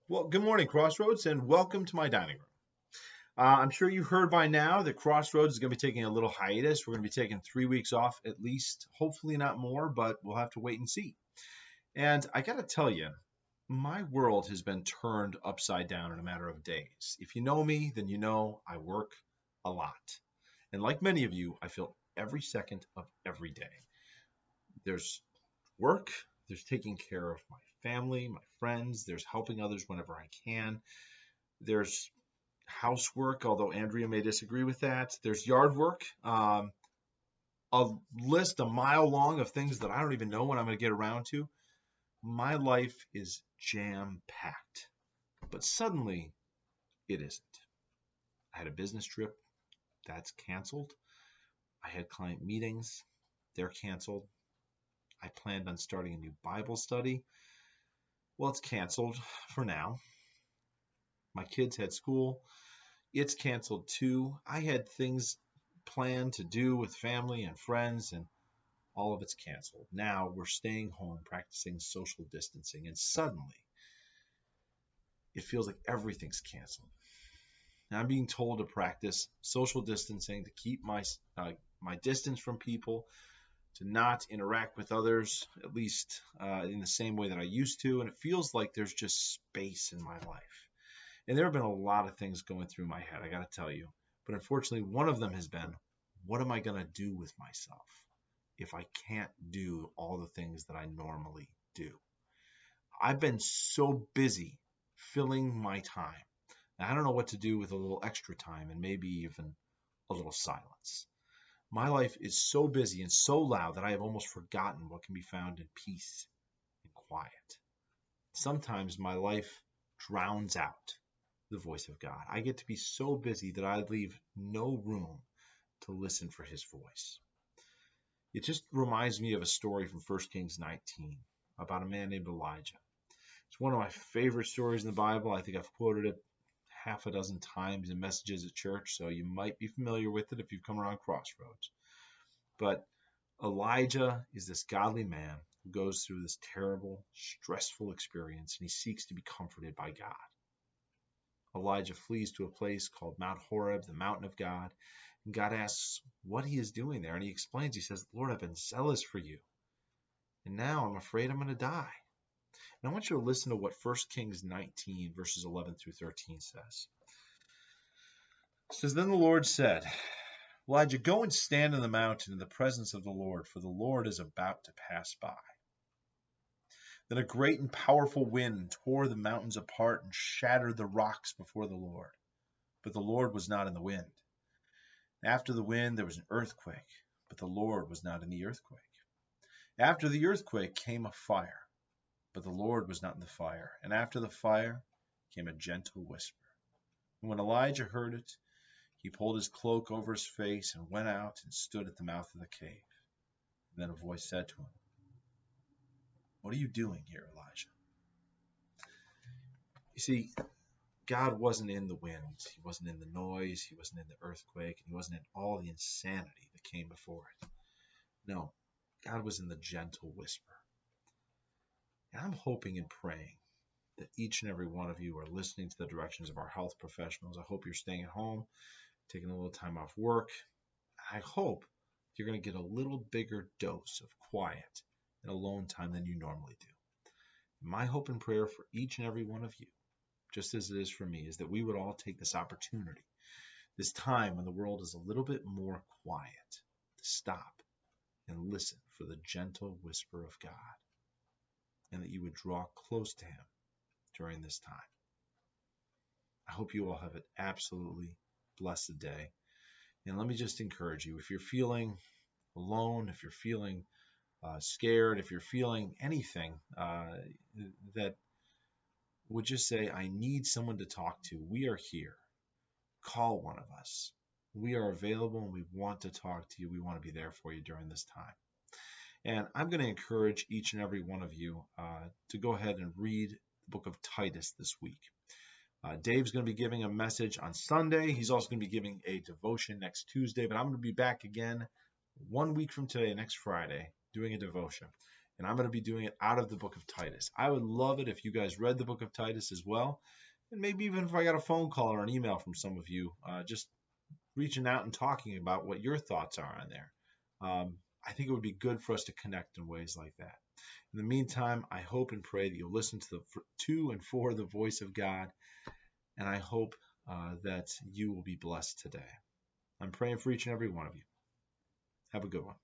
Well, good morning, Crossroads, and welcome to my dining room. I'm sure you've heard by now that Crossroads is going to be taking a little hiatus. We're going to be taking 3 weeks off at least, hopefully not more, but we'll have to wait and see. And I got to tell you, my world has been turned upside down in a matter of days. If you know me, then you know I work a lot. And like many of you, I feel every second of every day. There's work, there's taking care of my family, my friends, there's helping others whenever I can. There's housework, although Andrea may disagree with that. There's yard work, a list a mile long of things that I don't even know when I'm going to get around to. My life is jam packed, but suddenly it isn't. I had a business trip that's canceled. I had client meetings, they're canceled. I planned on starting a new Bible study. Well, it's canceled for now. My kids had school. It's canceled too. I had things planned to do with family and friends, and all of it's canceled. Now we're staying home, practicing social distancing, and suddenly it feels like everything's canceled. Now I'm being told to practice social distancing, to keep my distance from people, to not interact with others, at least in the same way that I used to. And it feels like there's just space in my life. And there have been a lot of things going through my head, I got to tell you. But unfortunately, one of them has been, what am I going to do with myself if I can't do all the things that I normally do? I've been so busy filling my time. And I don't know what to do with a little extra time and maybe even a little silence. My life is so busy and so loud that I have almost forgotten what can be found in peace and quiet. Sometimes my life drowns out the voice of God. I get to be so busy that I leave no room to listen for his voice. It just reminds me of a story from 1 Kings 19 about a man named Elijah. It's one of my favorite stories in the Bible. I think I've quoted it half a dozen times in messages at church, so you might be familiar with it if you've come around Crossroads. But Elijah is this godly man who goes through this terrible, stressful experience, and he seeks to be comforted by God. Elijah flees to a place called Mount Horeb, the mountain of God, and God asks what he is doing there, and he explains, he says, Lord, I've been zealous for you, and now I'm afraid I'm going to die. And I want you to listen to what 1 Kings 19, verses 11 through 13 says. It says, Then the Lord said, Elijah, go and stand in the mountain in the presence of the Lord, for the Lord is about to pass by. Then a great and powerful wind tore the mountains apart and shattered the rocks before the Lord. But the Lord was not in the wind. After the wind there was an earthquake, but the Lord was not in the earthquake. After the earthquake came a fire, but the Lord was not in the fire. And after the fire came a gentle whisper. And when Elijah heard it, he pulled his cloak over his face and went out and stood at the mouth of the cave. And then a voice said to him, What are you doing here, Elijah? You see, God wasn't in the wind. He wasn't in the noise. He wasn't in the earthquake. And he wasn't in all the insanity that came before it. No, God was in the gentle whisper. And I'm hoping and praying that each and every one of you are listening to the directions of our health professionals. I hope you're staying at home, taking a little time off work. I hope you're going to get a little bigger dose of quiet and alone time than you normally do. My hope and prayer for each and every one of you, just as it is for me, is that we would all take this opportunity, this time when the world is a little bit more quiet, to stop and listen for the gentle whisper of God, and that you would draw close to him during this time. I hope you all have an absolutely blessed day. And let me just encourage you, if you're feeling alone, if you're feeling scared, if you're feeling anything that would just say, I need someone to talk to, we are here. Call one of us. We are available and we want to talk to you. We want to be there for you during this time. And I'm going to encourage each and every one of you to go ahead and read the book of Titus this week. Dave's going to be giving a message on Sunday. He's also going to be giving a devotion next Tuesday, but I'm going to be back again 1 week from today, next Friday, doing a devotion. And I'm going to be doing it out of the book of Titus. I would love it if you guys read the book of Titus as well. And maybe even if I got a phone call or an email from some of you, just reaching out and talking about what your thoughts are on there. I think it would be good for us to connect in ways like that. In the meantime, I hope and pray that you'll listen to and for the voice of God. And I hope that you will be blessed today. I'm praying for each and every one of you. Have a good one.